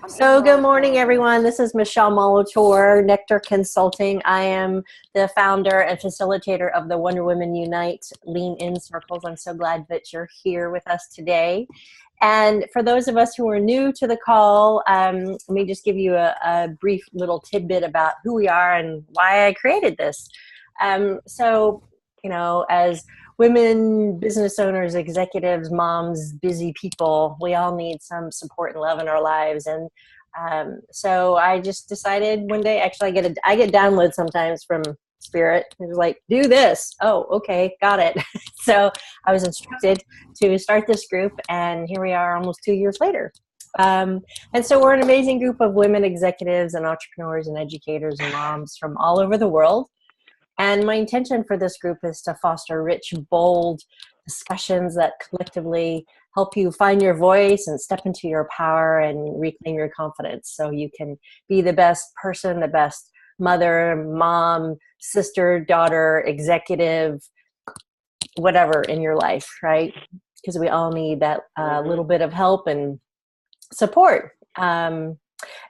So good morning, everyone. This is Michele Molitor, Nectar Consulting. I am the founder and facilitator of the Wonder Women Unite Lean In Circles. I'm so glad that you're here with us today. And for those of us who are new to the call, let me just give you a brief little tidbit about who we are and why I created this. As women, business owners, executives, moms, busy people, we all need some support and love in our lives. And so I just decided one day, actually I get downloads sometimes from Spirit. It was like, do this. Oh, okay, got it. So I was instructed to start this group, and here we are almost 2 years later. And so we're an amazing group of women executives and entrepreneurs and educators and moms from all over the world. And my intention for this group is to foster rich, bold discussions that collectively help you find your voice and step into your power and reclaim your confidence so you can be the best person, the best mother, mom, sister, daughter, executive, whatever in your life, right? Because we all need that little bit of help and support.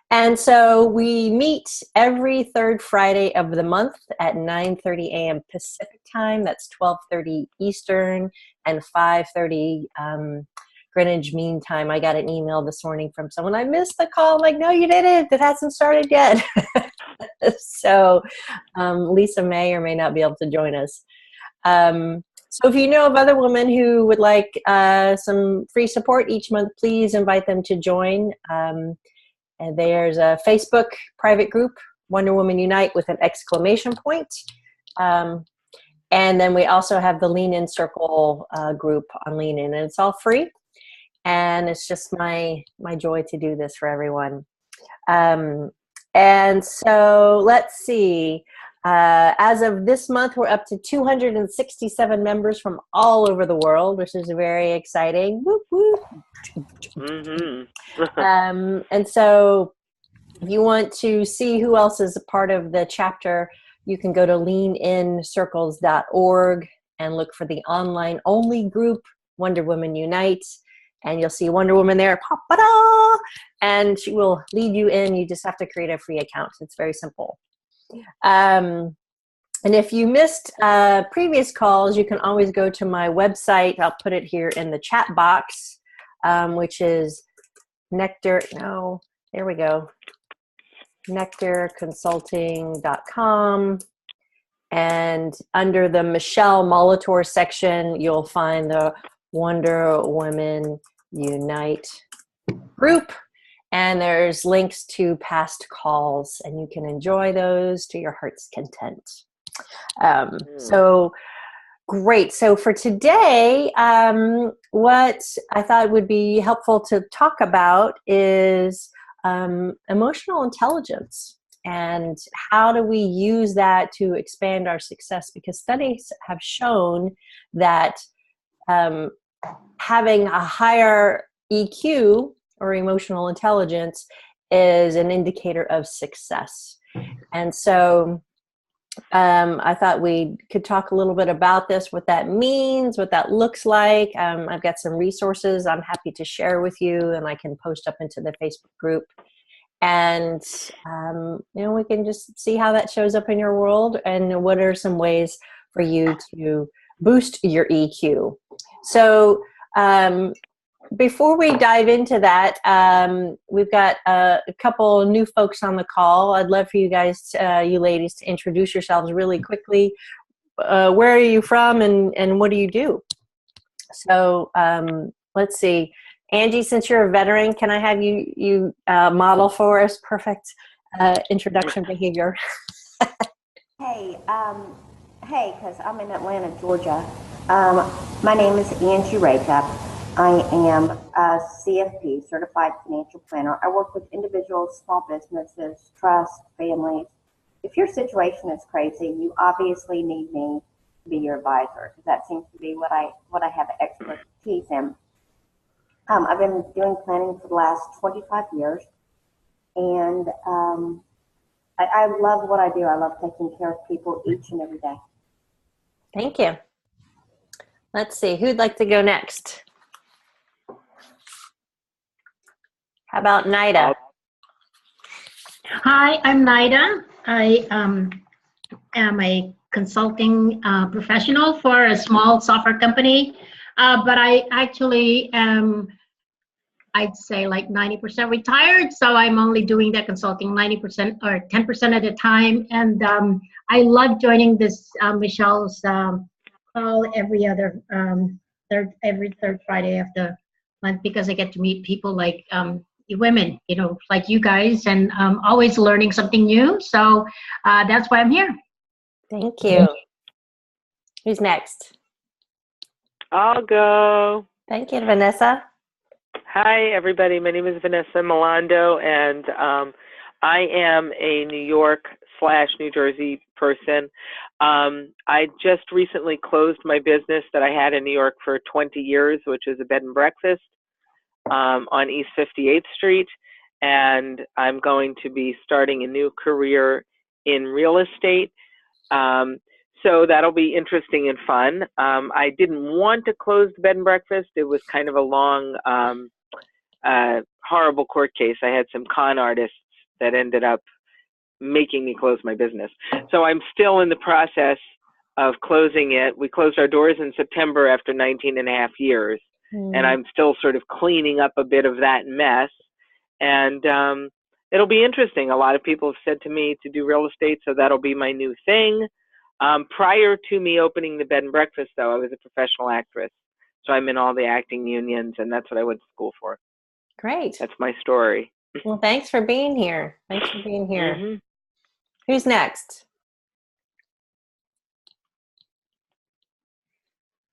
And so we meet every third Friday of the month at 9:30 a.m. Pacific time. That's 12:30 Eastern and 5:30 Greenwich Mean Time. I got an email this morning from someone. I missed the call. I'm like, no, you didn't. It hasn't started yet. So Lisa may or may not be able to join us. So if you know of other women who would like some free support each month, please invite them to join. And there's a Facebook private group, Wonder Woman Unite with an exclamation point. And then we also have the Lean In Circle group on Lean In, and it's all free. And it's just my joy to do this for everyone. And so let's see. As of this month, we're up to 267 members from all over the world, which is very exciting. Whoop, whoop. And so if you want to see who else is a part of the chapter, you can go to leanincircles.org and look for the online only group, Wonder Woman Unite. And you'll see Wonder Woman there, pa-pa-da! And she will lead you in. You just have to create a free account. It's very simple. And if you missed previous calls, you can always go to my website. I'll put it here in the chat box, which is nectarconsulting.com. And under the Michele Molitor section, you'll find the Wonder Women Unite group. And there's links to past calls, and you can enjoy those to your heart's content. So great. So for today, what I thought would be helpful to talk about is emotional intelligence and how do we use that to expand our success, because studies have shown that having a higher EQ or emotional intelligence is an indicator of success. And so I thought we could talk a little bit about this, what that means, what that looks like. I've got some resources I'm happy to share with you, and I can post up into the Facebook group. And, we can just see how that shows up in your world and what are some ways for you to boost your EQ. So before we dive into that, we've got a couple new folks on the call. I'd love for you guys, you ladies, to introduce yourselves really quickly. Where are you from and what do you do? So let's see. Angie, since you're a veteran, can I have you model for us perfect introduction behavior? Hey, because I'm in Atlanta, Georgia. My name is Angie Raka. I am a CFP, Certified Financial Planner. I work with individuals, small businesses, trust, families. If your situation is crazy, you obviously need me to be your advisor, because that seems to be what I have expertise in. I've been doing planning for the last 25 years, and I love what I do. I love taking care of people each and every day. Thank you. Let's see, who'd like to go next? How about Nida? Hi, I'm Nida. I am a consulting professional for a small software company, but I actually am, I'd say, like 90% retired. So I'm only doing that consulting 90% or 10% at a time. And I love joining this Michelle's call every third Friday of the month, because I get to meet people like women, like you guys, and always learning something new. So that's why I'm here. Thank you. Who's next? I'll go. Thank you, Vanessa. Hi, everybody. My name is Vanessa Milando, and I am a New York/New Jersey person. I just recently closed my business that I had in New York for 20 years, which is a bed and breakfast on East 58th Street, and I'm going to be starting a new career in real estate. So that'll be interesting and fun. I didn't want to close the bed and breakfast. It was kind of a long, horrible court case. I had some con artists that ended up making me close my business. So I'm still in the process of closing it. We closed our doors in September after 19 and a half years. And I'm still sort of cleaning up a bit of that mess. And it'll be interesting. A lot of people have said to me to do real estate, so that'll be my new thing. Prior to me opening the bed and breakfast, though, I was a professional actress. So I'm in all the acting unions, and that's what I went to school for. Great. That's my story. Well, thanks for being here. Thanks for being here. Mm-hmm. Who's next?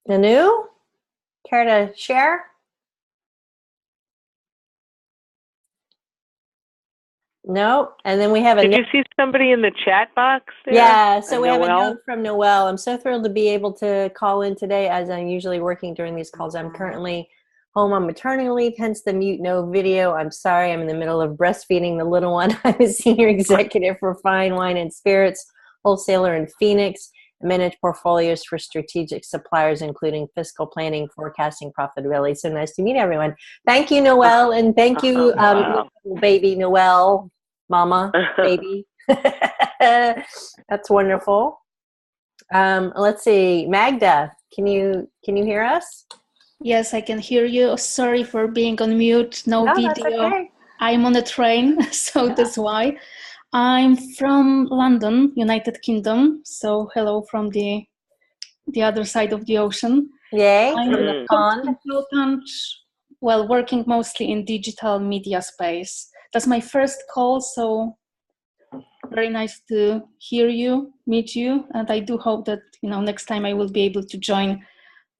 Nanu? Care to share? No. And then we have a Did you see somebody in the chat box there? Yeah, so we have a Noelle? note from Noelle. I'm so thrilled to be able to call in today, as I'm usually working during these calls. I'm currently home on maternity leave, hence the mute no video. I'm sorry, I'm in the middle of breastfeeding the little one. I'm a senior executive for Fine Wine and Spirits, wholesaler in Phoenix. I manage portfolios for strategic suppliers, including fiscal planning, forecasting, profitability. So nice to meet everyone. Thank you, Noelle, and thank you, Wow. little baby Noelle, mama, baby. That's wonderful. Let's see, Magda, can you hear us? Yes, I can hear you. Sorry for being on mute. No video. That's okay. I'm on a train, so that's why. I'm from London, United Kingdom. So hello from the other side of the ocean. Yay, I'm from the pond. consultant, well, working mostly in digital media space. That's my first call, so very nice to hear you, meet you, and I do hope that next time I will be able to join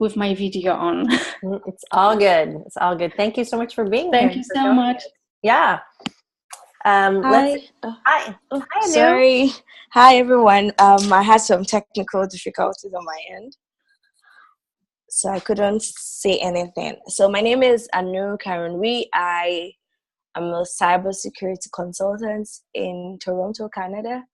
with my video on. It's all good. It's all good. Thank you so much for being here. Thank you so much. Yeah. Hi. Hi. Oh, Hi, Anu. sorry. Hi, everyone. I had some technical difficulties on my end, so I couldn't say anything. So my name is Anu Karenwi. I am a cybersecurity consultant in Toronto, Canada.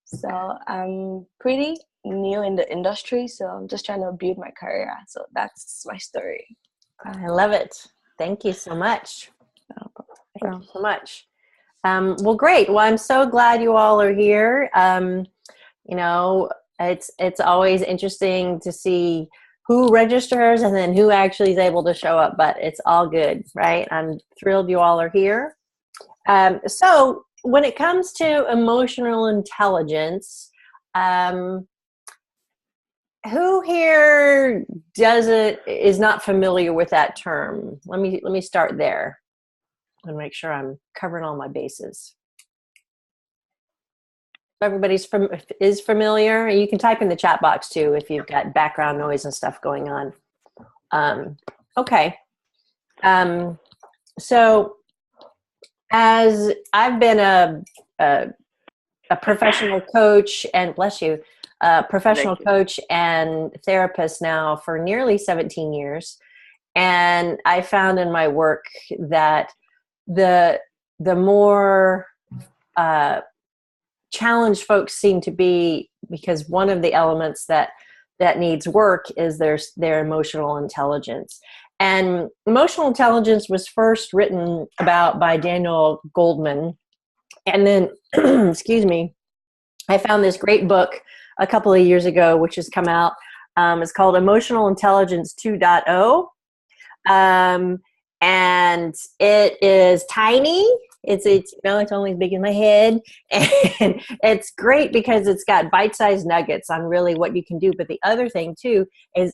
So I'm pretty new in the industry, so I'm just trying to build my career. So that's my story. I love it. Thank you so much. Thank you so much. Well, great. Well, I'm so glad you all are here. It's always interesting to see who registers and then who actually is able to show up, but it's all good, right? I'm thrilled you all are here. So when it comes to emotional intelligence, who here is not familiar with that term? Let me start there and make sure I'm covering all my bases. Everybody's is familiar. You can type in the chat box too if you've got background noise and stuff going on. Okay. So as I've been a professional coach, and bless you, professional coach and therapist now for nearly 17 years. And I found in my work that the more challenged folks seem to be, because one of the elements that needs work is their emotional intelligence. And emotional intelligence was first written about by Daniel Goldman And then, excuse me, I found this great book a couple of years ago, which has come out. It's called Emotional Intelligence 2.0. And it is tiny. It's only big in my head, and it's great because it's got bite-sized nuggets on really what you can do. But the other thing too is,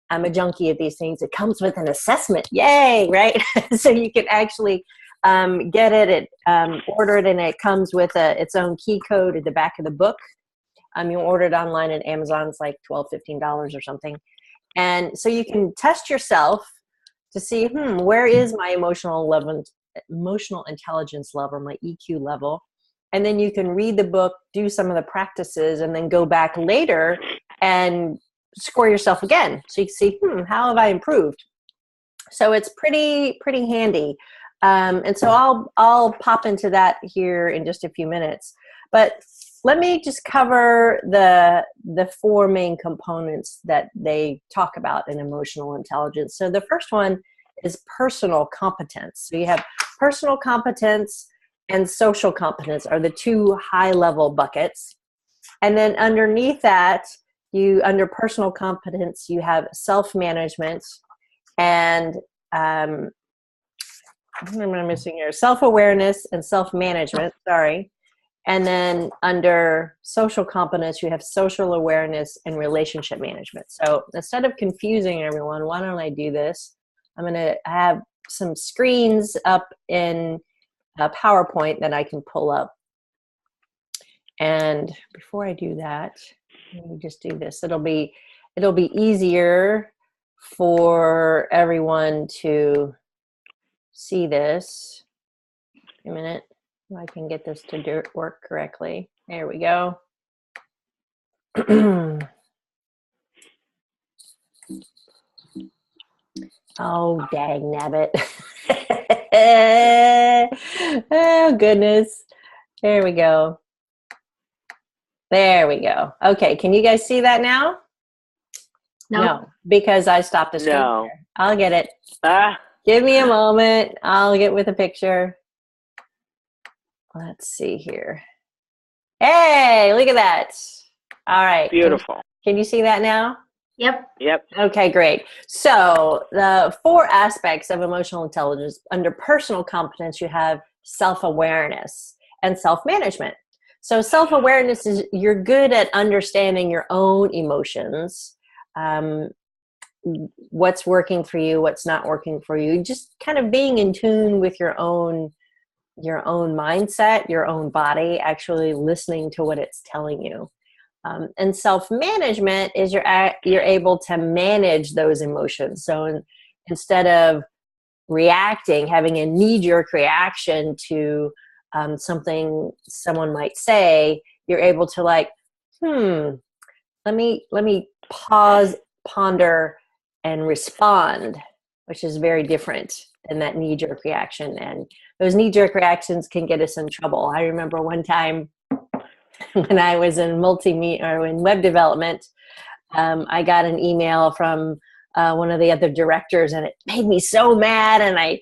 I'm a junkie of these things. It comes with an assessment. Yay, right? So you can actually get it, order it, and it comes with its own key code at the back of the book. You order it online at Amazon. It's like $12, $15 or something. And so you can test yourself to see, where is my emotional intelligence level, my EQ level. And then you can read the book, do some of the practices, and then go back later and score yourself again. So you can see, how have I improved? So it's pretty handy. And so I'll pop into that here in just a few minutes. But let me just cover the 4 main components that they talk about in emotional intelligence. So the first one is personal competence. So you have personal competence and social competence are the 2 high-level buckets. And then underneath that, under personal competence, you have self-management and what am I missing here? Self-awareness and self-management, sorry. And then under social competence, you have social awareness and relationship management. So instead of confusing everyone, why don't I do this? I'm going to have some screens up in PowerPoint that I can pull up. And before I do that, let me just do this. It'll be easier for everyone to see this. A minute. I can get this to work correctly. There we go. Oh, dang nabbit. Oh, goodness. There we go. There we go. Okay, can you guys see that now? No, because I stopped the screen. No. Here. I'll get it. Give me a moment. I'll get with a picture. Let's see here. Hey, look at that. All right. Beautiful. Can you see that now? Yep. Okay, great. So the 4 aspects of emotional intelligence, under personal competence, you have self-awareness and self-management. So self-awareness is you're good at understanding your own emotions, what's working for you, what's not working for you, just kind of being in tune with your own mindset, your own body, actually listening to what it's telling you. And self-management is you're able to manage those emotions. So instead of reacting, having a knee-jerk reaction to something someone might say, you're able to let me pause, ponder, and respond, which is very different than that knee-jerk reaction. And those knee-jerk reactions can get us in trouble. I remember one time when I was in in web development, I got an email from one of the other directors, and it made me so mad, and I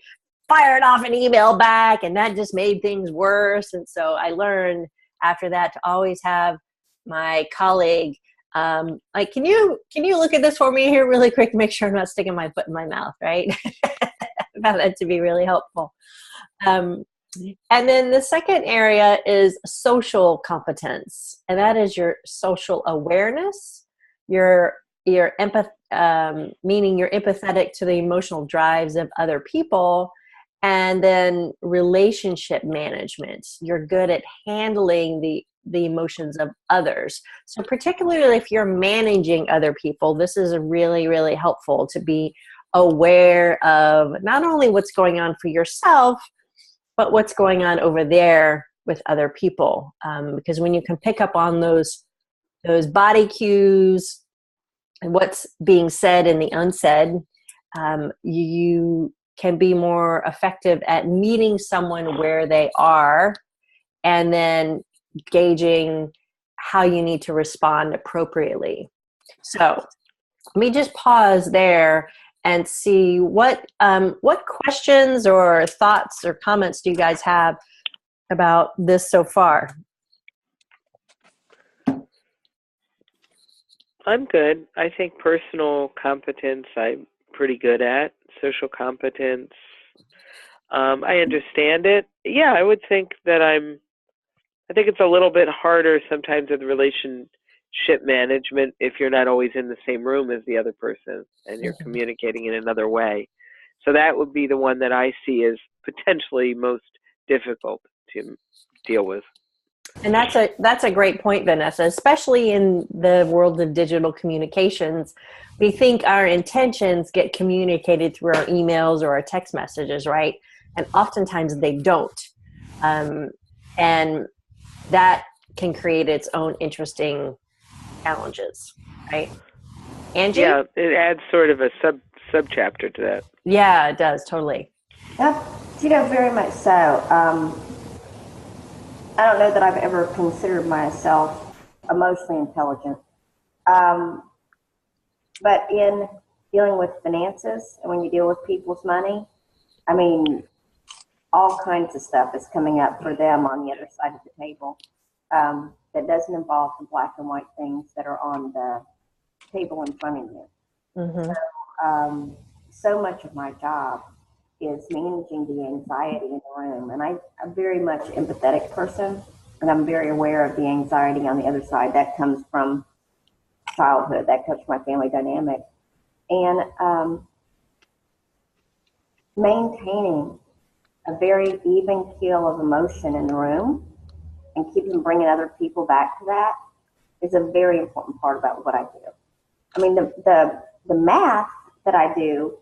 fired off an email back, and that just made things worse. And so I learned after that to always have my colleague can you look at this for me here really quick, make sure I'm not sticking my foot in my mouth, right? I found that to be really helpful. And then the second area is social competence, and that is your social awareness, your meaning you're empathetic to the emotional drives of other people, and then relationship management. You're good at handling the emotions of others. So particularly if you're managing other people, this is really, really helpful to be aware of not only what's going on for yourself, but what's going on over there with other people. Because when you can pick up on those body cues and what's being said and the unsaid, you can be more effective at meeting someone where they are and then gauging how you need to respond appropriately. So let me just pause there and see what questions or thoughts or comments do you guys have about this so far? I'm good. I think personal competence I'm pretty good at. Social competence, I understand it. Yeah, I would think that I think it's a little bit harder sometimes with relationship management if you're not always in the same room as the other person and you're communicating in another way. So that would be the one that I see as potentially most difficult to deal with. And that's a great point, Vanessa, especially in the world of digital communications. We think our intentions get communicated through our emails or our text messages, right? And oftentimes they don't. And that can create its own interesting challenges, right? Angie? Yeah, it adds sort of a subchapter to that. Yeah, it does, totally. Yep, very much so. I don't know that I've ever considered myself emotionally intelligent. But in dealing with finances and when you deal with people's money, I mean, all kinds of stuff is coming up for them on the other side of the table that doesn't involve the black and white things that are on the table in front of you. So much of my job is managing the anxiety in the room. And I'm very much an empathetic person, and I'm very aware of the anxiety on the other side. That comes from childhood, that comes from my family dynamic. And maintaining a very even keel of emotion in the room and keeping bringing other people back to that is a very important part about what I do. I mean, the math that I do,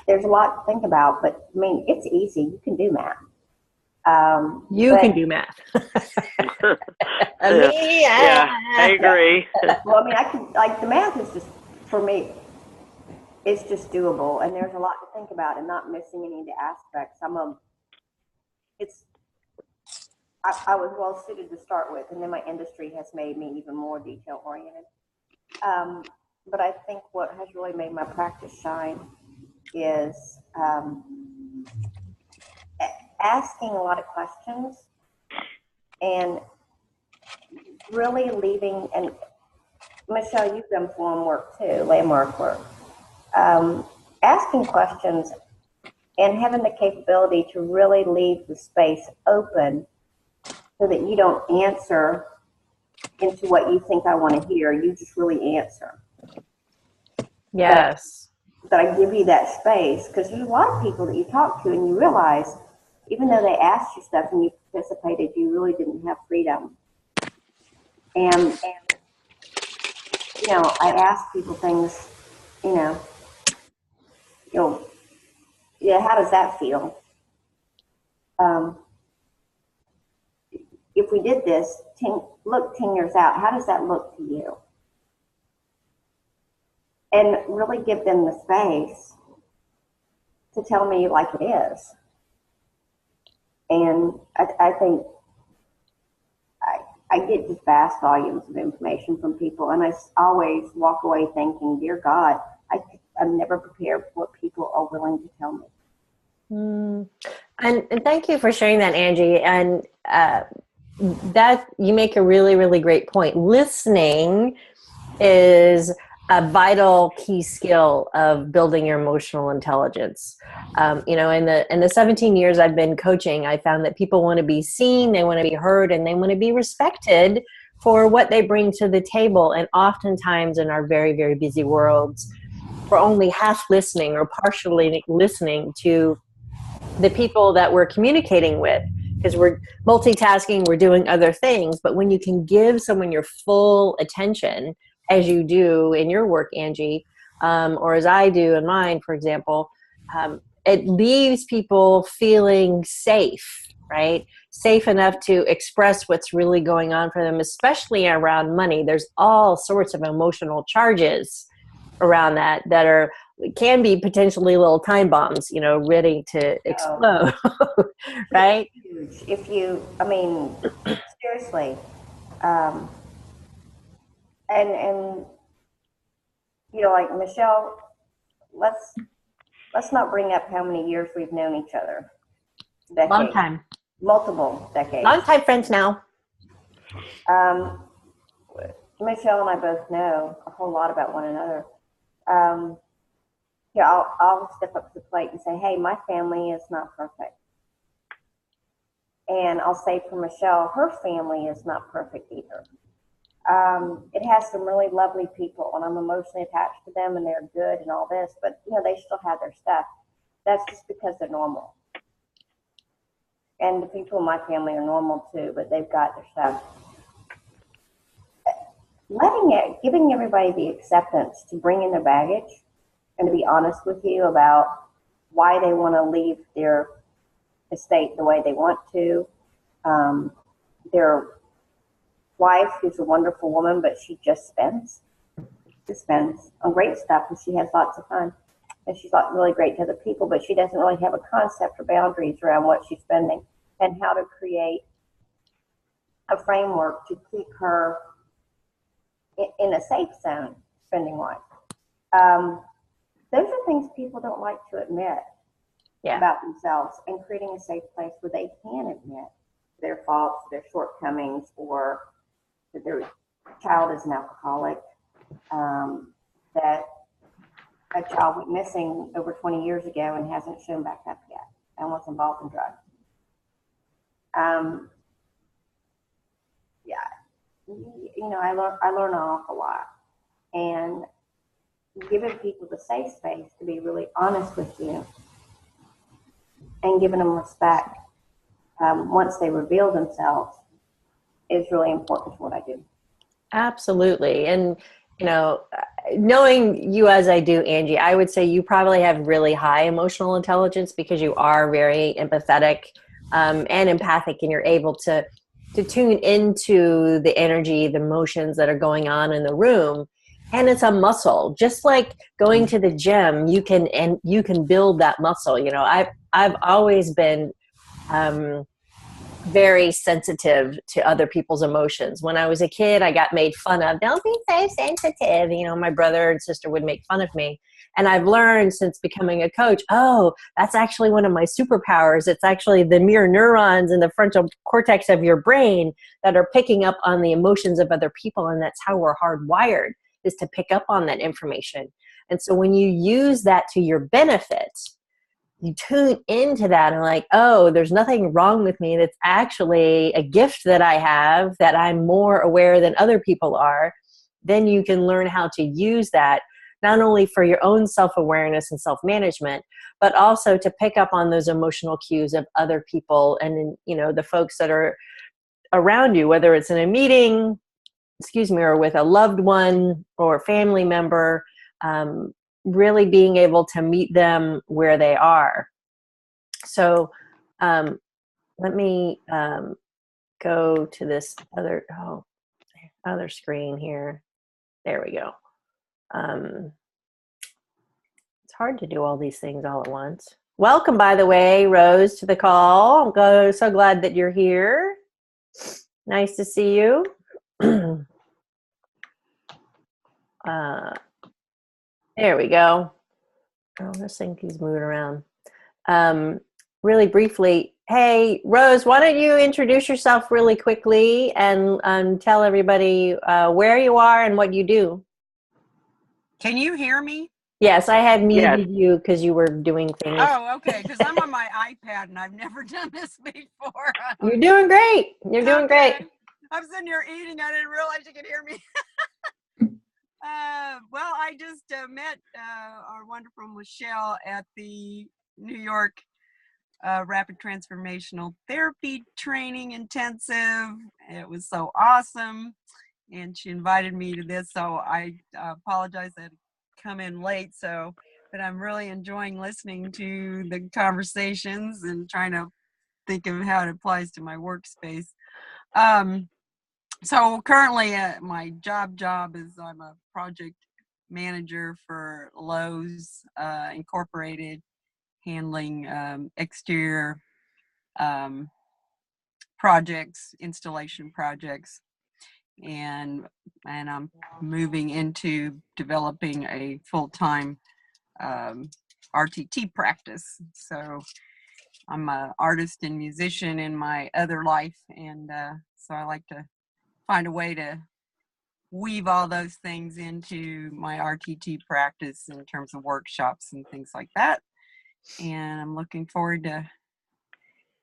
there's a lot to think about, but I mean, it's easy. You can do math. You can do math. Yeah, I agree. Well, I mean, I can, like, the math is just, for me, it's just doable, and there's a lot to think about and not missing any of the aspects. I was well suited to start with, and then my industry has made me even more detail oriented. But I think what has really made my practice shine is asking a lot of questions and really leaving, and Michele, you've done form work too, landmark work. Asking questions and having the capability to really leave the space open so that you don't answer into what you think I want to hear. You just really answer. Yes. That I give you that space, because there's a lot of people that you talk to and you realize, even though they asked you stuff and you participated, you really didn't have freedom. And I ask people things, yeah, how does that feel? If we did this, look 10 years out, how does that look to you? And really give them the space to tell me like it is. And I think I get just vast volumes of information from people, and I always walk away thinking, dear God, I'm never prepared for what people are willing to tell me. And thank you for sharing that, Angie. And that you make a really, really great point. Listening is a vital key skill of building your emotional intelligence. In the 17 years I've been coaching, I found that people want to be seen, they want to be heard, and they want to be respected for what they bring to the table. And oftentimes in our very, very busy worlds, we're only half listening or partially listening to the people that we're communicating with, because we're multitasking, we're doing other things. But when you can give someone your full attention, as you do in your work, Angie, or as I do in mine, for example, it leaves people feeling safe, right? Safe enough to express what's really going on for them, especially around money. There's all sorts of emotional charges around that can be potentially little time bombs, ready to explode, right? Huge. Seriously, and like Michele, let's not bring up how many years we've known each other. Long time. multiple decades. Long-time friends now. Michelle and I both know a whole lot about one another. Yeah, I'll step up to the plate and say, hey, my family is not perfect. And I'll say for Michelle, her family is not perfect either. It has some really lovely people, and I'm emotionally attached to them, and they're good and all this, but they still have their stuff. That's just because they're normal. And the people in my family are normal too, but they've got their stuff. Giving everybody the acceptance to bring in their baggage and to be honest with you about why they want to leave their estate the way they want to. Their wife, who's a wonderful woman, but she just spends on great stuff, and she has lots of fun. And she's not really great to other people, but she doesn't really have a concept or boundaries around what she's spending and how to create a framework to keep her in a safe zone spending wise. Those are things people don't like to admit about themselves, and creating a safe place where they can admit their faults, their shortcomings, or that their child is an alcoholic, that a child went missing over 20 years ago and hasn't shown back up yet and was involved in drugs. I learn an awful lot, and giving people the safe space to be really honest with you and giving them respect once they reveal themselves is really important to what I do. Absolutely. And, knowing you as I do, Angie, I would say you probably have really high emotional intelligence because you are very empathetic and empathic, and you're able to tune into the energy, the emotions that are going on in the room. And it's a muscle, just like going to the gym, you can build that muscle. I've always been very sensitive to other people's emotions. When I was a kid, I got made fun of. Don't be so sensitive. My brother and sister would make fun of me. And I've learned since becoming a coach, that's actually one of my superpowers. It's actually the mirror neurons in the frontal cortex of your brain that are picking up on the emotions of other people. And that's how we're hardwired, is to pick up on that information. And so when you use that to your benefit, you tune into that and like, there's nothing wrong with me. That's actually a gift that I have, that I'm more aware than other people are. Then you can learn how to use that, not only for your own self-awareness and self-management, but also to pick up on those emotional cues of other people and, the folks that are around you, whether it's in a meeting, or with a loved one or family member, really being able to meet them where they are. So let me go to this other screen here. There we go. It's hard to do all these things all at once. Welcome, by the way, Rose, to the call. I'm so glad that you're here. Nice to see you. There we go. This thing keeps moving around. Really briefly, hey, Rose, why don't you introduce yourself really quickly and tell everybody where you are and what you do. Can you hear me? Yes, I had muted you because you were doing things. Oh, okay, because I'm on my iPad and I've never done this before. You're doing great. You're doing great. I'm sitting here eating. I didn't realize you could hear me. Well, I just met our wonderful Michele at the New York Rapid Transformational Therapy Training Intensive. It was so awesome, and she invited me to this, so I apologize that I come in late. But I'm really enjoying listening to the conversations and trying to think of how it applies to my workspace. So currently my job is I'm a project manager for Lowe's Incorporated, handling exterior projects, installation projects, and I'm moving into developing a full-time RTT practice. So I'm an artist and musician in my other life, and so I like to find a way to weave all those things into my RTT practice in terms of workshops and things like that. And I'm looking forward to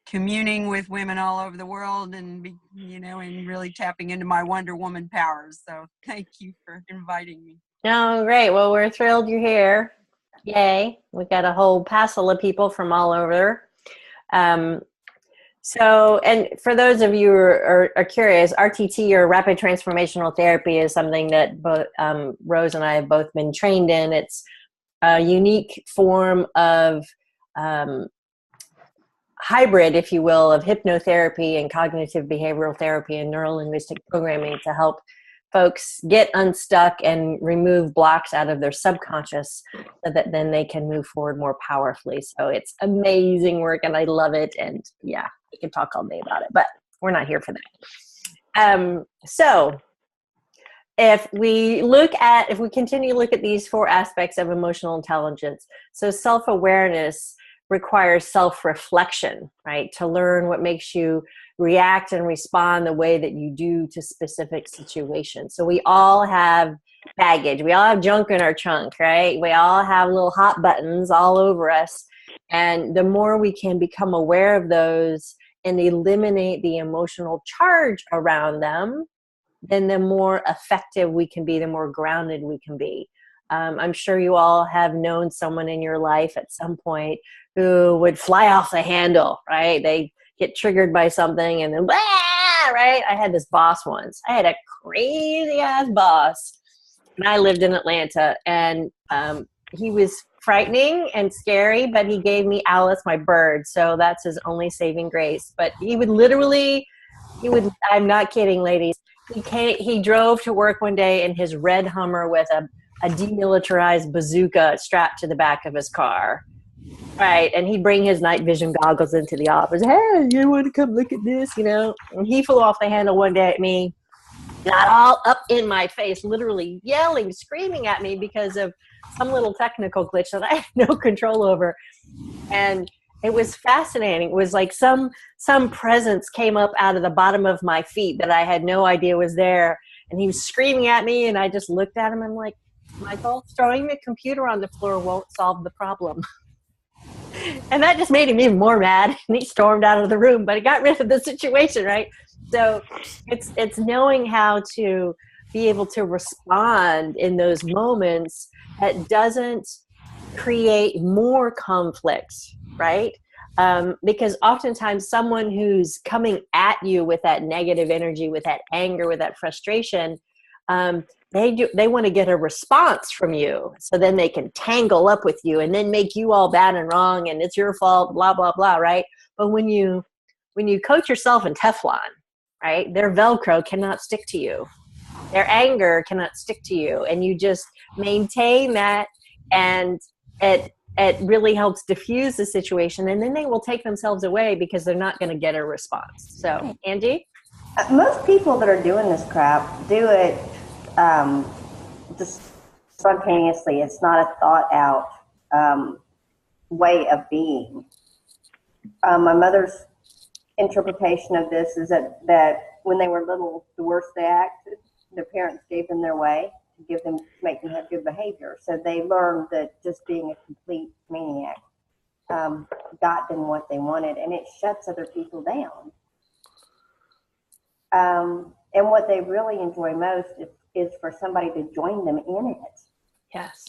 communing with women all over the world and and really tapping into my Wonder Woman powers. So thank you for inviting me. Oh, great. Well, we're thrilled you're here. Yay. We've got a whole passel of people from all over. So, and for those of you who are curious, RTT, or Rapid Transformational Therapy, is something that both Rose and I have both been trained in. It's a unique form of hybrid, if you will, of hypnotherapy and cognitive behavioral therapy and neuro-linguistic programming to help folks get unstuck and remove blocks out of their subconscious so that then they can move forward more powerfully. So it's amazing work and I love it. And yeah, we can talk all day about it, but we're not here for that. So if we continue to look at these 4 aspects of emotional intelligence, so self-awareness requires self-reflection, right? To learn what makes you react and respond the way that you do to specific situations. So we all have baggage. We all have junk in our trunk, right? We all have little hot buttons all over us. And the more we can become aware of those and eliminate the emotional charge around them, then the more effective we can be, the more grounded we can be. I'm sure you all have known someone in your life at some point who would fly off the handle, right? They get triggered by something and then, right? I had this boss once. I had a crazy ass boss. And I lived in Atlanta, and he was frightening and scary, but he gave me Alice, my bird. So that's his only saving grace. But he would I'm not kidding, ladies. He drove to work one day in his red Hummer with a demilitarized bazooka strapped to the back of his car. Right, and he'd bring his night vision goggles into the office. Hey, you want to come look at this, And he flew off the handle one day at me, got all up in my face, literally yelling, screaming at me because of some little technical glitch that I had no control over. And it was fascinating. It was like some presence came up out of the bottom of my feet that I had no idea was there. And he was screaming at me, and I just looked at him. I'm like, Michael, throwing the computer on the floor won't solve the problem. And that just made him even more mad, and he stormed out of the room, but it got rid of the situation, right? So it's knowing how to be able to respond in those moments that doesn't create more conflict, right? Because oftentimes someone who's coming at you with that negative energy, with that anger, with that frustration, they want to get a response from you, so then they can tangle up with you and then make you all bad and wrong and it's your fault, blah blah blah, right? But when you coat yourself in Teflon, right, their Velcro cannot stick to you, their anger cannot stick to you, and you just maintain that, and it really helps diffuse the situation, and then they will take themselves away because they're not going to get a response. So Angie? Most people that are doing this crap do it just spontaneously. It's not a thought out way of being. My mother's interpretation of this is that when they were little, the worse they acted, their parents gave them their way to make them have good behavior. So they learned that just being a complete maniac got them what they wanted, and it shuts other people down. And what they really enjoy most is for somebody to join them in it. Yes.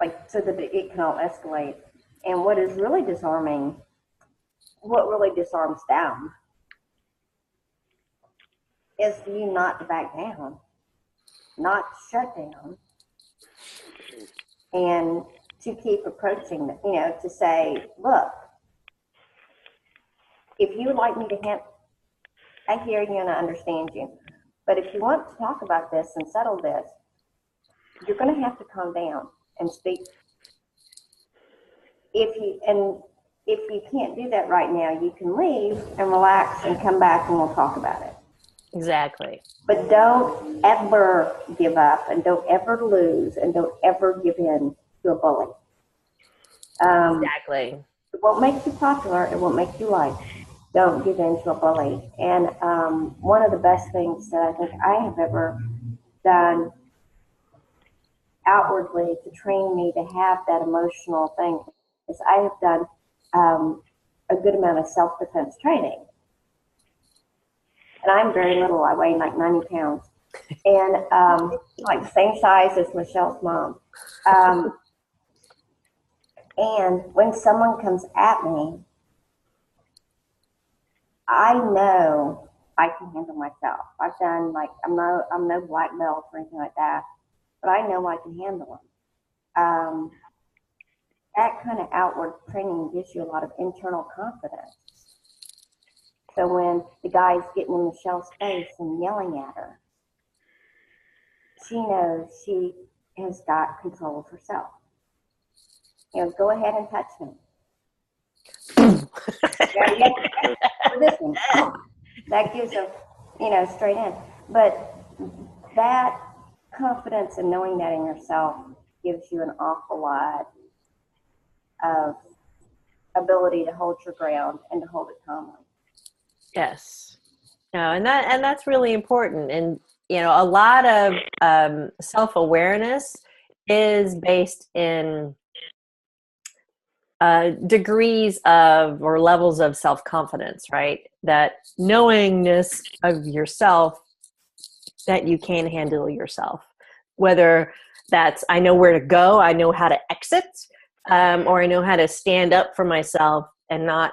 Like, so that it can all escalate. And what is really disarming, what really disarms them, is for you not to back down, not to shut down, and to keep approaching them, to say, look, if you would like me to I hear you and I understand you. But if you want to talk about this and settle this, you're going to have to calm down and speak. If you can't do that right now, you can leave and relax and come back and we'll talk about it. Exactly. But don't ever give up, and don't ever lose, and don't ever give in to a bully. Exactly. It won't make you popular. It won't make you liked. Don't give in to a bully. And one of the best things that I think I have ever done outwardly to train me to have that emotional thing is I have done a good amount of self-defense training. And I'm very little. I weigh like 90 pounds. And like the same size as Michelle's mom. And when someone comes at me, I know I can handle myself. I've done like, I'm no black belt or anything like that, but I know I can handle them. That kind of outward training gives you a lot of internal confidence. So when the guy's getting in Michelle's face and yelling at her, she knows she has got control of herself. You know, go ahead and touch me. This one. That gives them, straight in. But that confidence and knowing that in yourself gives you an awful lot of ability to hold your ground and to hold it calmly. Yes. No, and that's really important. And a lot of self-awareness is based in degrees of or levels of self-confidence, right? That knowingness of yourself, that you can handle yourself, whether that's I know where to go, I know how to exit, or I know how to stand up for myself and not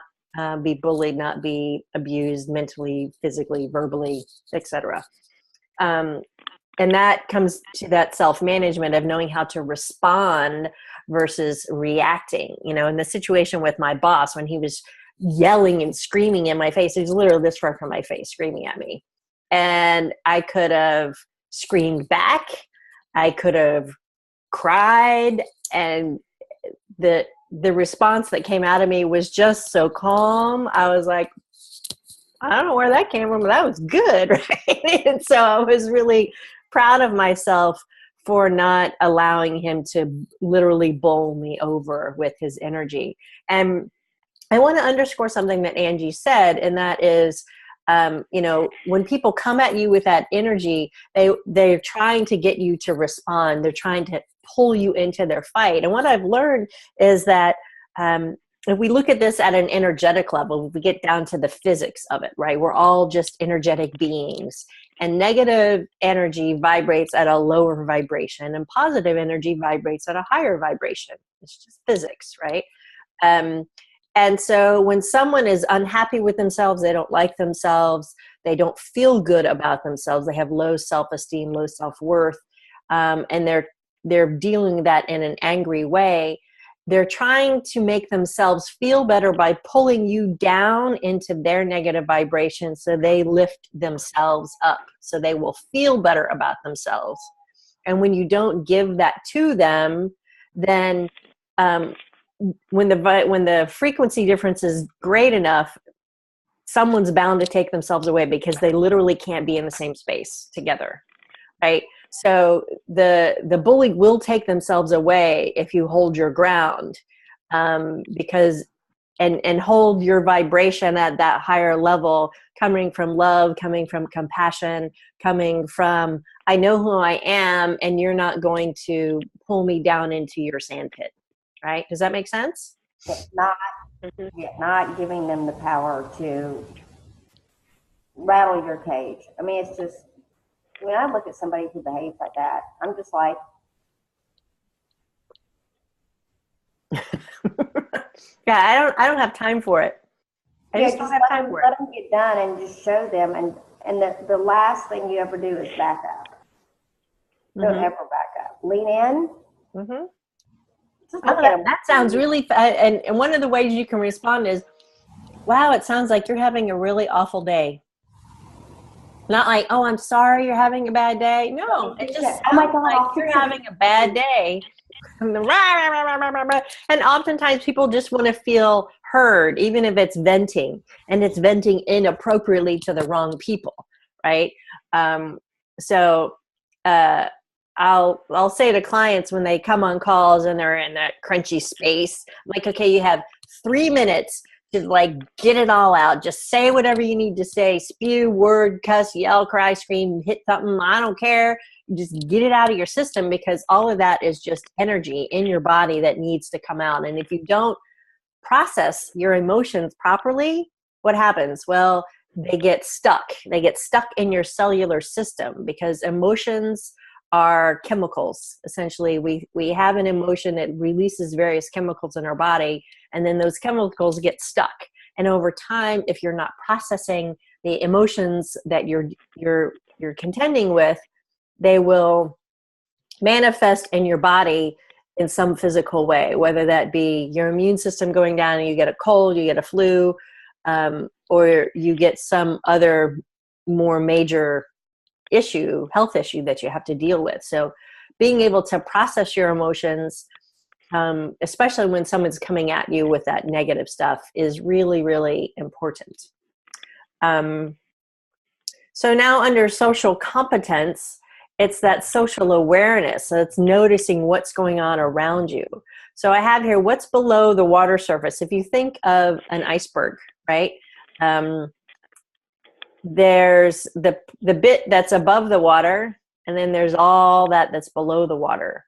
be bullied, not be abused mentally, physically, verbally, etc. And that comes to that self-management of knowing how to respond versus reacting. In the situation with my boss, when he was yelling and screaming in my face, he was literally this far from my face, screaming at me. And I could have screamed back. I could have cried. And the response that came out of me was just so calm. I was like, I don't know where that came from, but that was good, right? And so I was really proud of myself for not allowing him to literally bowl me over with his energy. And I want to underscore something that Angie said, and that is, when people come at you with that energy, they're trying to get you to respond. They're trying to pull you into their fight. And what I've learned is that if we look at this at an energetic level, we get down to the physics of it, right? We're all just energetic beings. And negative energy vibrates at a lower vibration, and positive energy vibrates at a higher vibration. It's just physics, right? And so when someone is unhappy with themselves, they don't like themselves, they don't feel good about themselves, they have low self-esteem, low self-worth, and they're dealing that in an angry way, they're trying to make themselves feel better by pulling you down into their negative vibration so they lift themselves up, so they will feel better about themselves. And when you don't give that to them, then when the frequency difference is great enough, someone's bound to take themselves away because they literally can't be in the same space together, right? So the bully will take themselves away if you hold your ground, because and hold your vibration at that higher level, coming from love, coming from compassion, coming from I know who I am, and you're not going to pull me down into your sandpit, right? Does that make sense? Not giving them the power to rattle your cage. I mean, it's just. When I look at somebody who behaves like that, I'm just like, yeah, I don't have time for it. I just don't have time for it. Let them get done and just show them. And the last thing you ever do is back up. Don't ever back up. Lean in. That sounds really and one of the ways you can respond is, wow, it sounds like you're having a really awful day. Not like, oh, I'm sorry you're having a bad day. No, it just sounds like you're having a bad day. And oftentimes people just want to feel heard, even if it's venting, and it's venting inappropriately to the wrong people, right? So I'll say to clients when they come on calls and they're in that crunchy space, I'm like, okay, you have 3 minutes to like get it all out. Just say whatever you need to say, spew, word, cuss, yell, cry, scream, hit something. I don't care. Just get it out of your system, because all of that is just energy in your body that needs to come out. And if you don't process your emotions properly, what happens? Well, they get stuck. They get stuck in your cellular system, because emotions are chemicals. Essentially, we have an emotion that releases various chemicals in our body, and then those chemicals get stuck. And over time, if you're not processing the emotions that you're contending with, they will manifest in your body in some physical way, whether that be your immune system going down and you get a cold, you get a flu, or you get some other more major health issue that you have to deal with. So being able to process your emotions, especially when someone's coming at you with that negative stuff, is really, really important. So now under social competence, it's that social awareness. So it's noticing what's going on around you. So I have here, what's below the water surface? If you think of an iceberg, right? There's the bit that's above the water, and then there's all that's below the water.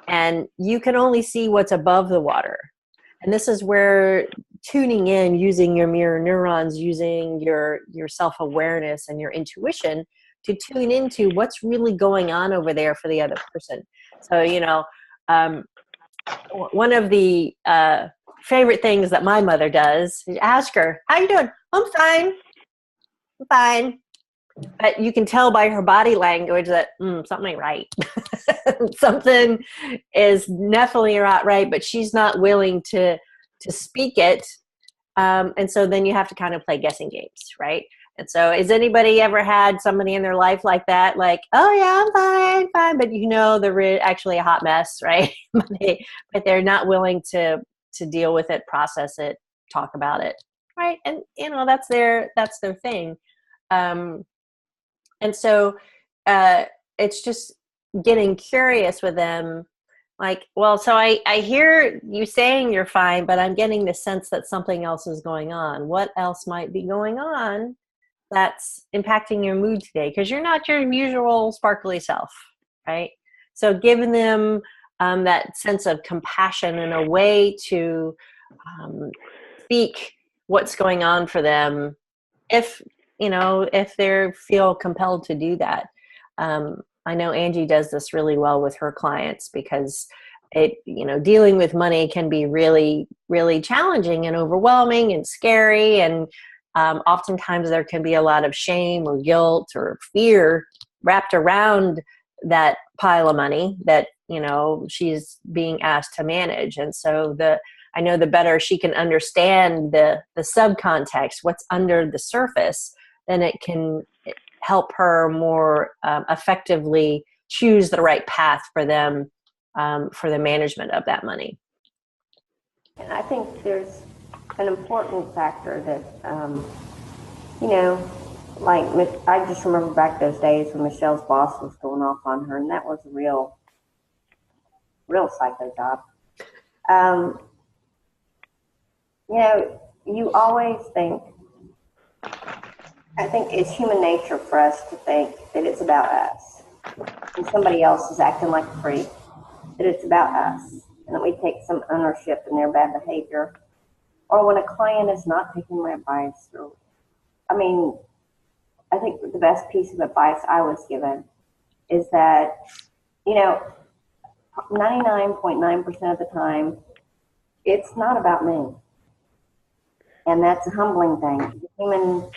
And you can only see what's above the water. And this is where tuning in, using your mirror neurons, using your self-awareness and your intuition to tune into what's really going on over there for the other person. So, one of the favorite things that my mother does is ask her, how you doing? I'm fine. I'm fine. But you can tell by her body language that something ain't right. Something is definitely not right, but she's not willing to speak it. And so then you have to kind of play guessing games, right? And so has anybody ever had somebody in their life like that? Like, oh yeah, I'm fine. But they're actually a hot mess, right? but they're not willing to deal with it, process it, talk about it, right? And that's their thing. And so it's just getting curious with them. Like, well, so I hear you saying you're fine, but I'm getting the sense that something else is going on. What else might be going on that's impacting your mood today? Because you're not your usual sparkly self, right? So giving them that sense of compassion and a way to speak what's going on for them, if they feel compelled to do that. I know Angie does this really well with her clients, because dealing with money can be really, really challenging and overwhelming and scary. And oftentimes there can be a lot of shame or guilt or fear wrapped around that pile of money that, she's being asked to manage. And so I know the better she can understand the subcontext, what's under the surface, then it can help her more effectively choose the right path for them for the management of that money. And I think there's an important factor that, I just remember back those days when Michelle's boss was going off on her, and that was a real psycho job. You always think, I think it's human nature for us to think that it's about us. When somebody else is acting like a freak, that it's about us, and that we take some ownership in their bad behavior. Or when a client is not taking my advice. I think the best piece of advice I was given is that, 99.9% of the time, it's not about me. And that's a humbling thing. The human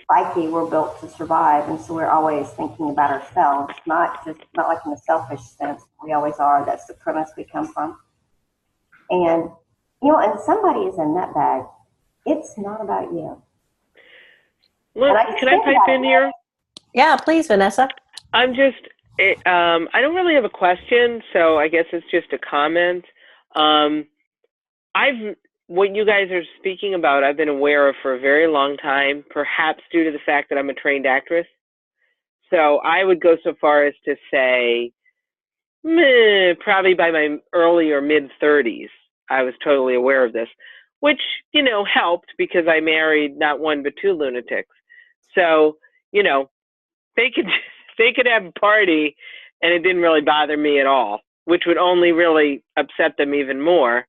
psyche, we're built to survive, and so we're always thinking about ourselves, not like in a selfish sense. We always are. That's the premise we come from. And and somebody is a nutbag. It's not about you. Look, can I pipe in here? Yeah, please, Vanessa. I'm just, I don't really have a question, so I guess it's just a comment. What you guys are speaking about, I've been aware of for a very long time, perhaps due to the fact that I'm a trained actress. So I would go so far as to say probably by my early or mid 30s, I was totally aware of this, which, helped because I married not one but two lunatics. So, you know, they could they could have a party and it didn't really bother me at all, which would only really upset them even more.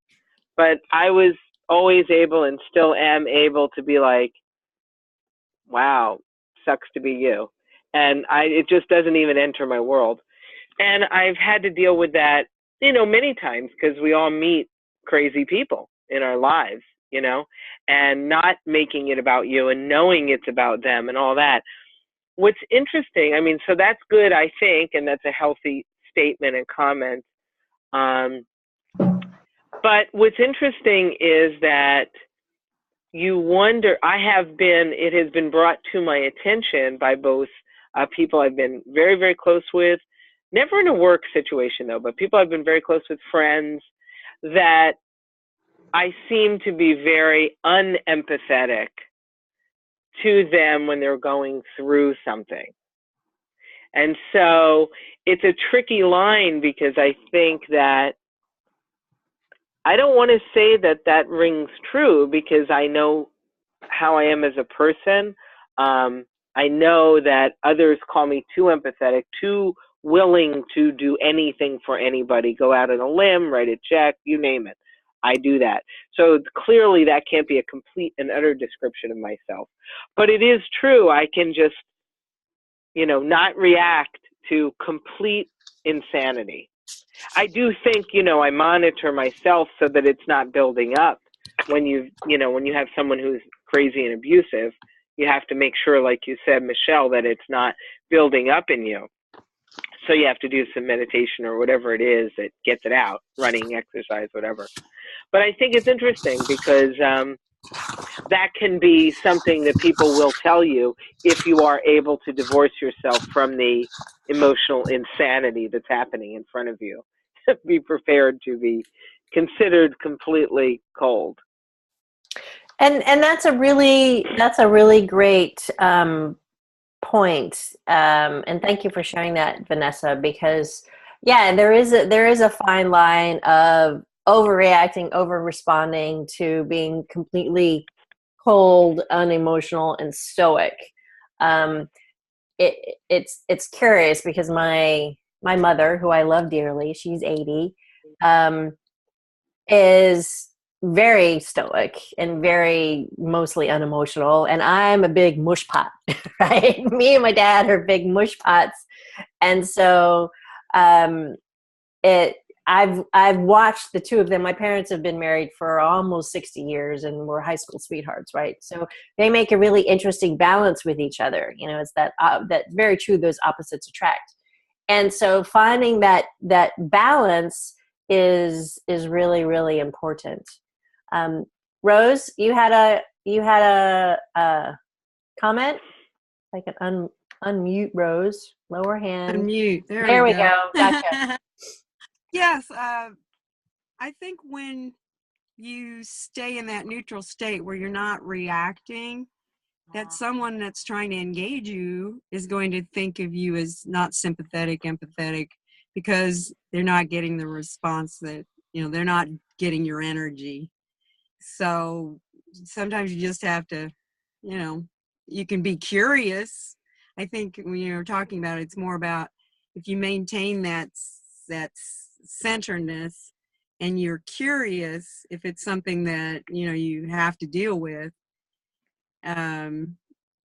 But I was always able and still am able to be like, wow, sucks to be you. And it just doesn't even enter my world. And I've had to deal with that, many times because we all meet crazy people in our lives, and not making it about you and knowing it's about them and all that. What's interesting, so that's good, I think, and that's a healthy statement and comment. But what's interesting is that you wonder, it has been brought to my attention by both people I've been very, very close with, never in a work situation though, but people I've been very close with, friends, that I seem to be very unempathetic to them when they're going through something. And so it's a tricky line because I think that I don't want to say that rings true because I know how I am as a person. I know that others call me too empathetic, too willing to do anything for anybody, go out on a limb, write a check, you name it. I do that. So clearly that can't be a complete and utter description of myself. But it is true. I can just, not react to complete insanity. I do think, I monitor myself so that it's not building up. When you have someone who's crazy and abusive, you have to make sure, like you said, Michele, that it's not building up in you. So you have to do some meditation or whatever it is that gets it out, running, exercise, whatever. But I think it's interesting because that can be something that people will tell you if you are able to divorce yourself from the emotional insanity that's happening in front of you. Be prepared to be considered completely cold. And that's a really great point. And thank you for sharing that, Vanessa, because there is a fine line of overreacting, over responding to being completely cold, unemotional, and stoic. It's curious because my mother, who I love dearly, she's 80, is very stoic and very mostly unemotional, and I'm a big mush pot. Right, me and my dad are big mush pots, and so I've watched the two of them. My parents have been married for almost 60 years and were high school sweethearts, right? So they make a really interesting balance with each other. It's that very true, those opposites attract. And so finding that balance is really, really important. Rose, you had a comment? I can unmute Rose, lower hand. Unmute. There we go. Gotcha. Yes, I think when you stay in that neutral state where you're not reacting, that someone that's trying to engage you is going to think of you as not sympathetic, empathetic, because they're not getting the response that, they're not getting your energy. So sometimes you just have to, you can be curious. I think when you're talking about it, it's more about if you maintain that centeredness and you're curious if it's something that, you have to deal with.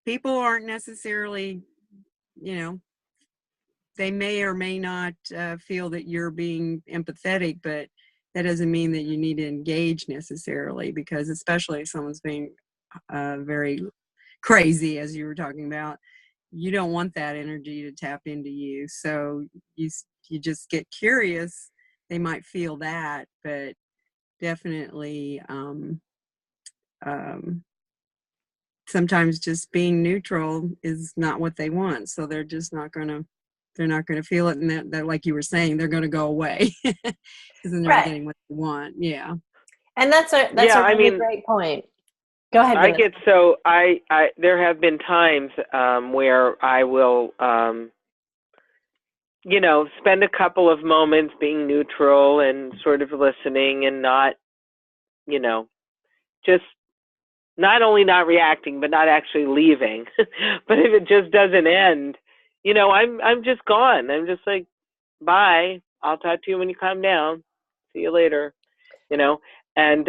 People aren't necessarily, they may or may not feel that you're being empathetic, but that doesn't mean that you need to engage necessarily, because especially if someone's being very crazy, as you were talking about, you don't want that energy to tap into you. So you just get curious. They might feel that, but definitely sometimes just being neutral is not what they want. So they're just not going to feel it. And that, like you were saying, they're going to go away because they're not getting what they want. Yeah. And that's a really great point. Go ahead, Vanessa. There have been times where I will spend a couple of moments being neutral and sort of listening and not, just not only not reacting, but not actually leaving. But if it just doesn't end, I'm just gone. I'm just like, bye. I'll talk to you when you calm down. See you later. And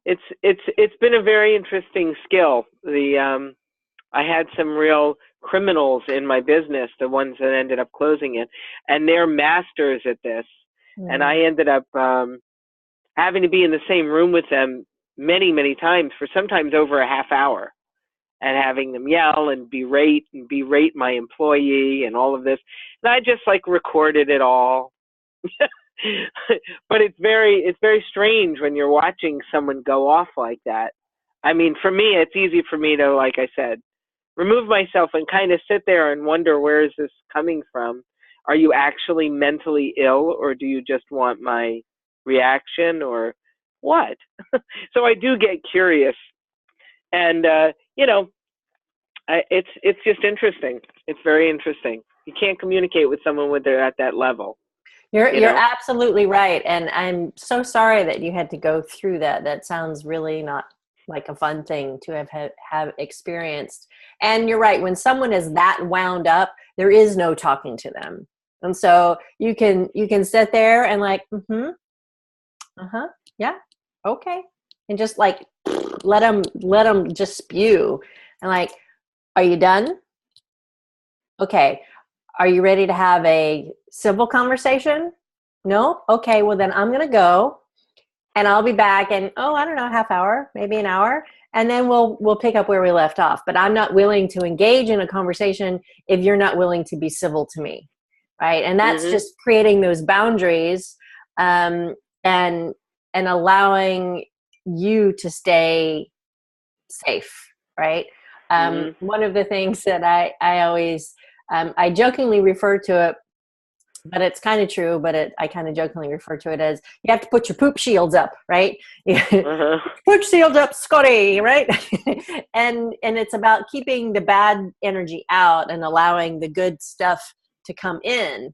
it's been a very interesting skill. I had some real criminals in my business, the ones that ended up closing it, and they're masters at this. Mm. And I ended up having to be in the same room with them many, many times for sometimes over a half hour, and having them yell and berate my employee and all of this. And I just like recorded it all. But it's very strange when you're watching someone go off like that. I mean, for me, it's easy for me to, like I said, remove myself and kind of sit there and wonder, where is this coming from? Are you actually mentally ill, or do you just want my reaction, or what? So I do get curious, and it's just interesting. It's very interesting. You can't communicate with someone when they're at that level. You're absolutely right, and I'm so sorry that you had to go through that. That sounds really not like a fun thing to have experienced. And you're right, when someone is that wound up, there is no talking to them, and so you can sit there and like, yeah, okay, and just like let them just spew, and like, are you done? Okay. Are you ready to have a civil conversation? No? Okay, well then I'm going to go, and I'll be back in, I don't know, half hour, maybe an hour. And then we'll pick up where we left off. But I'm not willing to engage in a conversation if you're not willing to be civil to me. Right. And that's just creating those boundaries, and allowing you to stay safe. Right. One of the things that I always, I jokingly refer to it, but it's kind of true, but I kind of jokingly refer to it as, you have to put your poop shields up, right? Poop shields up, Scotty, right? and it's about keeping the bad energy out and allowing the good stuff to come in.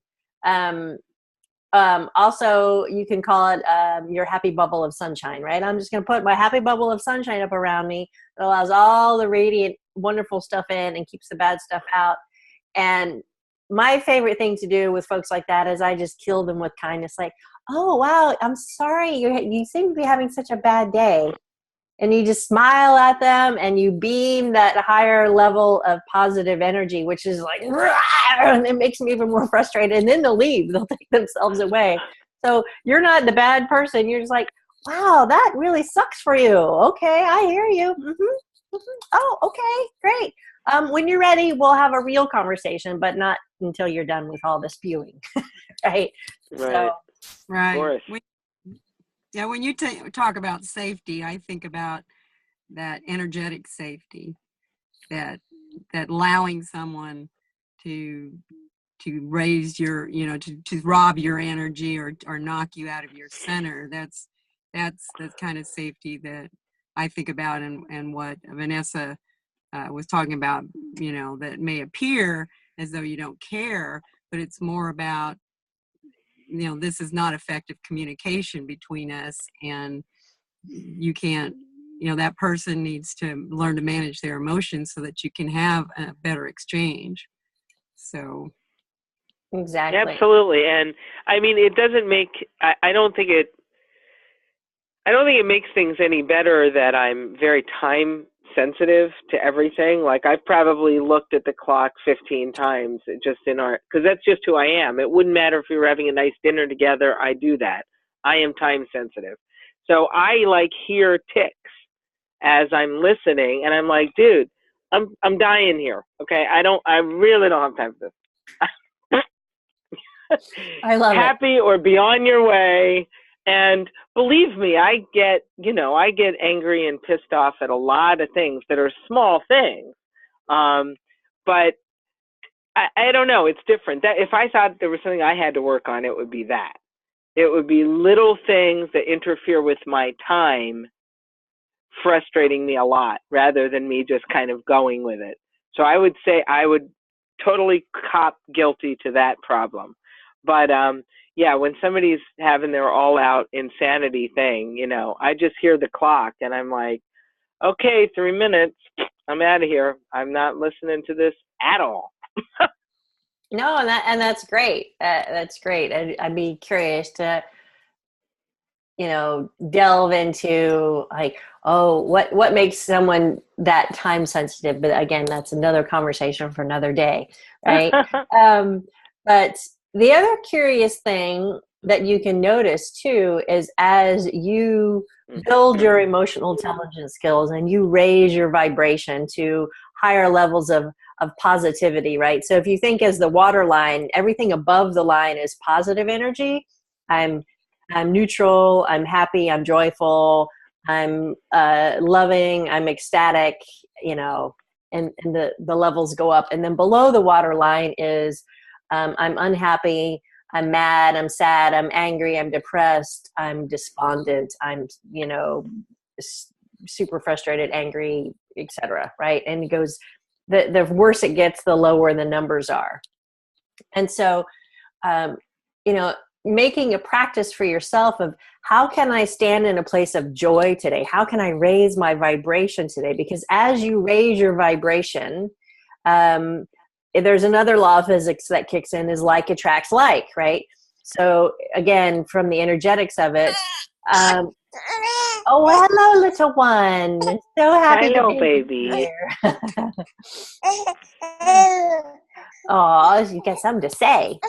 Also, you can call it your happy bubble of sunshine, right? I'm just going to put my happy bubble of sunshine up around me that allows all the radiant, wonderful stuff in and keeps the bad stuff out. And my favorite thing to do with folks like that is I just kill them with kindness. Like, oh, wow, I'm sorry. You seem to be having such a bad day. And you just smile at them and you beam that higher level of positive energy, which is like, and it makes me even more frustrated. And then they'll leave. They'll take themselves away. So you're not the bad person. You're just like, wow, that really sucks for you. Okay, I hear you. Oh, okay, great. When you're ready, we'll have a real conversation, but not until you're done with all the spewing, right? Right. So, right. When you talk about safety, I think about that energetic safety, that allowing someone to raise your, to rob your energy or knock you out of your center. That's the kind of safety that I think about, and what Vanessa was talking about, that may appear as though you don't care, but it's more about, this is not effective communication between us, and you can't, that person needs to learn to manage their emotions so that you can have a better exchange. So. Exactly. Absolutely. And I mean, it doesn't make, I don't think it makes things any better that I'm very time sensitive to everything. Like, I've probably looked at the clock 15 times just because that's just who I am. It wouldn't matter if we were having a nice dinner together. I do that. I am time sensitive. So I hear ticks as I'm listening, and I'm like, dude, I'm dying here. Okay. I really don't have time for this. I love Happy or be on your way. And believe me, I get angry and pissed off at a lot of things that are small things. But I don't know. It's different. That if I thought there was something I had to work on, it would be that. It would be little things that interfere with my time frustrating me a lot, rather than me just kind of going with it. So I would say I would totally cop guilty to that problem. But yeah, when somebody's having their all out insanity thing, you know, I just hear the clock and I'm like, okay, 3 minutes, I'm out of here. I'm not listening to this at all. No, and that's great. That's great. I'd be curious to, you know, delve into like, oh, what makes someone that time sensitive? But again, that's another conversation for another day, right? But the other curious thing that you can notice too is as you build your emotional intelligence skills and you raise your vibration to higher levels of positivity, right? So if you think as the water line, everything above the line is positive energy. I'm neutral, I'm happy, I'm joyful, I'm loving, I'm ecstatic, you know, and the levels go up. And then below the water line is I'm unhappy, I'm mad, I'm sad, I'm angry, I'm depressed, I'm despondent, I'm, you know, super frustrated, angry, etc. Right? And it goes, the worse it gets, the lower the numbers are. And so, you know, making a practice for yourself of how can I stand in a place of joy today? How can I raise my vibration today? Because as you raise your vibration, there's another law of physics that kicks in is like attracts like, right? So again, from the energetics of it, oh, hello, little one. So happy Hello, to be baby. here. Oh, you got something to say.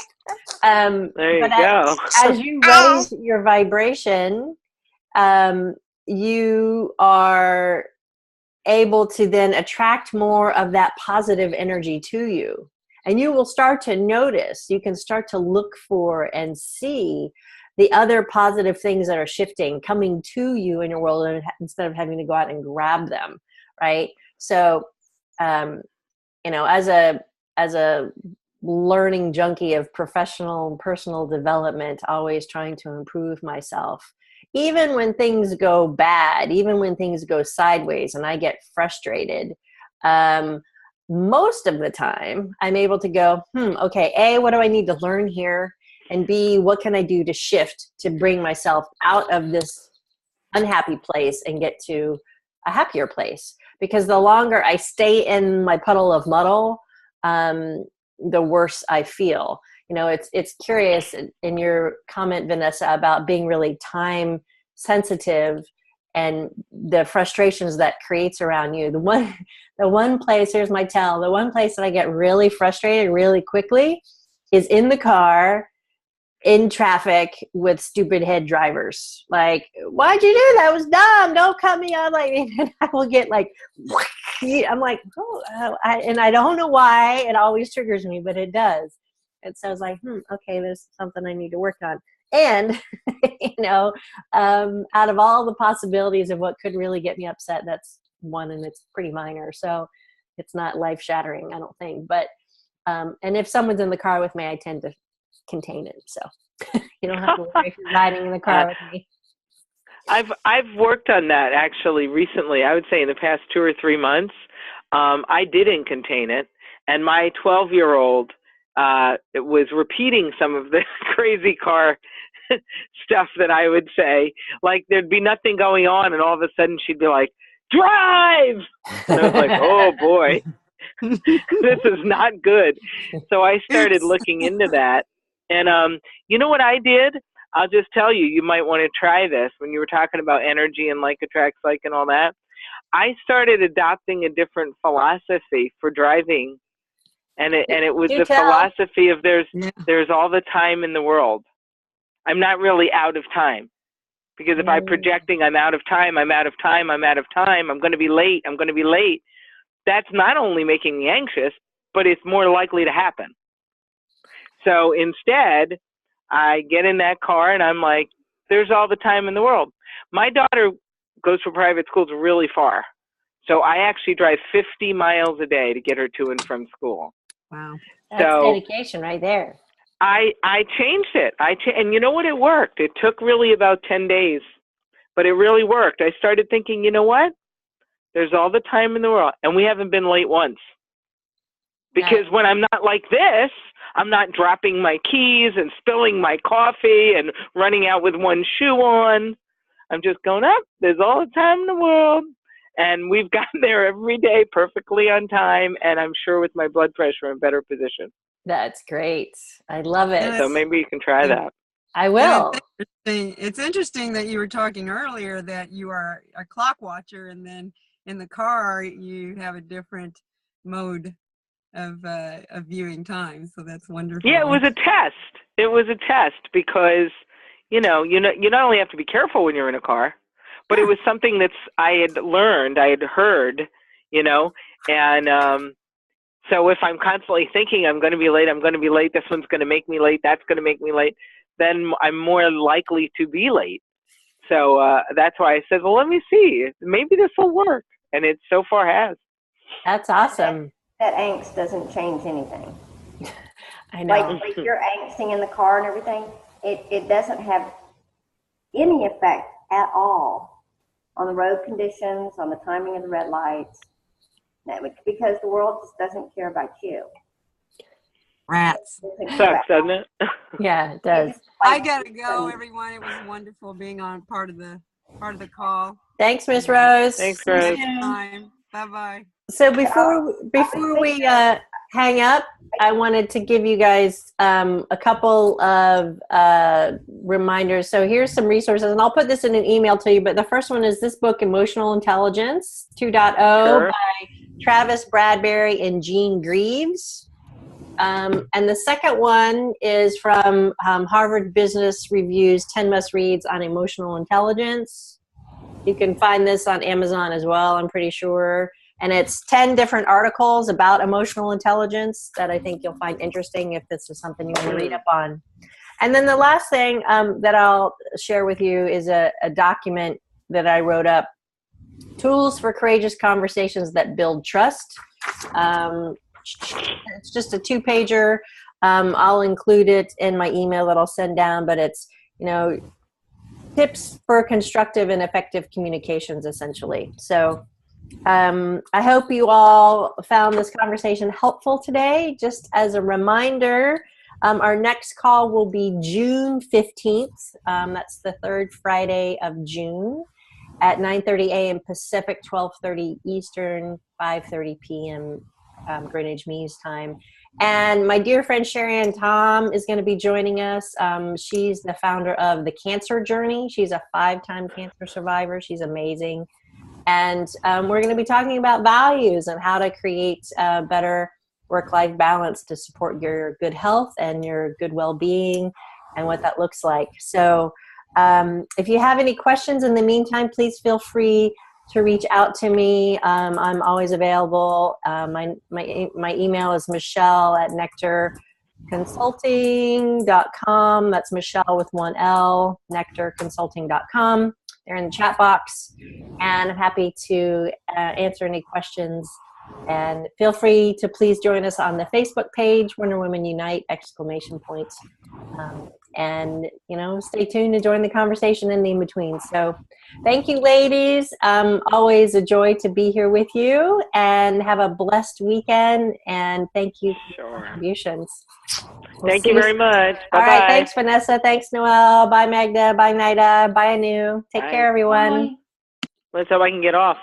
There you But go. as you raise your vibration, you are able to then attract more of that positive energy to you. And you will start to notice, you can start to look for and see the other positive things that are shifting, coming to you in your world instead of having to go out and grab them, right? So, you know, as a learning junkie of professional and personal development, always trying to improve myself, even when things go bad, even when things go sideways and I get frustrated, most of the time I'm able to go, okay, A, what do I need to learn here? And B, what can I do to shift to bring myself out of this unhappy place and get to a happier place? Because the longer I stay in my puddle of muddle, the worse I feel. You know, it's curious in your comment, Vanessa, about being really time sensitive and the frustrations that creates around you. The one place, here's my tell, the one place that I get really frustrated really quickly is in the car, in traffic with stupid head drivers. Like, why'd you do that? It was dumb. Don't cut me off. Like, and I will get like, I'm like, and I don't know why it always triggers me, but it does. And so I was like, okay, there's something I need to work on. And, you know, out of all the possibilities of what could really get me upset, that's one, and it's pretty minor. So it's not life shattering, I don't think. But, and if someone's in the car with me, I tend to contain it. So you don't have to worry if you're riding in the car with me. I've worked on that actually recently. I would say in the past 2 or 3 months, I didn't contain it, and my 12-year-old was repeating some of the crazy car stuff that I would say. Like there'd be nothing going on, and all of a sudden she'd be like, "Drive!" And I was like, "Oh boy, this is not good." So I started looking into that, and you know what I did? I'll just tell you, you might want to try this. When you were talking about energy and like attracts like and all that, I started adopting a different philosophy for driving, and it was the philosophy of there's all the time in the world. I'm not really out of time, because if I'm projecting I'm out of time, I'm out of time, I'm out of time, I'm going to be late, I'm going to be late, that's not only making me anxious, but it's more likely to happen. So instead, I get in that car and I'm like, there's all the time in the world. My daughter goes to private schools really far. So I actually drive 50 miles a day to get her to and from school. Wow. That's dedication right there. I changed it. And you know what? It worked. It took really about 10 days, but it really worked. I started thinking, you know what? There's all the time in the world, and we haven't been late once. Because when I'm not like this, I'm not dropping my keys and spilling my coffee and running out with one shoe on. I'm just going up. There's all the time in the world. And we've gotten there every day perfectly on time. And I'm sure with my blood pressure in better position. That's great. I love it. So maybe you can try that. I will. It's interesting that you were talking earlier that you are a clock watcher, and then in the car you have a different mode of viewing time. So that's wonderful. Yeah, it was a test. It was a test because, you not only have to be careful when you're in a car, but it was something I had learned, I had heard, and so if I'm constantly thinking I'm going to be late, this one's going to make me late, that's going to make me late, then I'm more likely to be late. So that's why I said, well, let me see. Maybe this will work. And it so far has. That's awesome. That angst doesn't change anything. I know. Like you're angsting in the car and everything, it doesn't have any effect at all on the road conditions, on the timing of the red lights, because the world just doesn't care about you. Rats. Sucks, doesn't it? Yeah, it does. I gotta go, everyone. It was wonderful being on part of the call. Thanks, Miss Rose. Thanks, Rose. Bye bye. So before we hang up, I wanted to give you guys a couple of reminders. So here's some resources, and I'll put this in an email to you. But the first one is this book, Emotional Intelligence 2.0 Sure. by Travis Bradberry and Jean Greaves. And the second one is from Harvard Business Review's 10 Must Reads on Emotional Intelligence. You can find this on Amazon as well, I'm pretty sure. And it's 10 different articles about emotional intelligence that I think you'll find interesting if this is something you want to read up on. And then the last thing that I'll share with you is a document that I wrote up, Tools for Courageous Conversations That Build Trust. It's just a 2-pager. I'll include it in my email that I'll send down, but it's, tips for constructive and effective communications, essentially. So I hope you all found this conversation helpful today. Just as a reminder, our next call will be June 15th. That's the third Friday of June at 9:30 a.m. Pacific, 12:30 Eastern, 5:30 p.m. Greenwich Mean Time. And my dear friend Sherry Tom is going to be joining us. She's the founder of The Cancer Journey. She's a 5-time cancer survivor. She's amazing. And we're going to be talking about values and how to create a better work-life balance to support your good health and your good well-being and what that looks like. So if you have any questions in the meantime, please feel free to reach out to me. I'm always available. My email is michele@nectarconsulting.com. That's Michele with 1 L, nectarconsulting.com. They're in the chat box, and I'm happy to answer any questions. And feel free to please join us on the Facebook page, Wonder Women Unite, ! And, stay tuned to join the conversation in the in-between. So thank you, ladies. Always a joy to be here with you, and have a blessed weekend. And thank you for your contributions. Thank you very much. Bye-bye. All right. Thanks, Vanessa. Thanks, Noelle. Bye, Magda. Bye, Nida. Bye, Anu. Take care, everyone. Let's hope I can get off.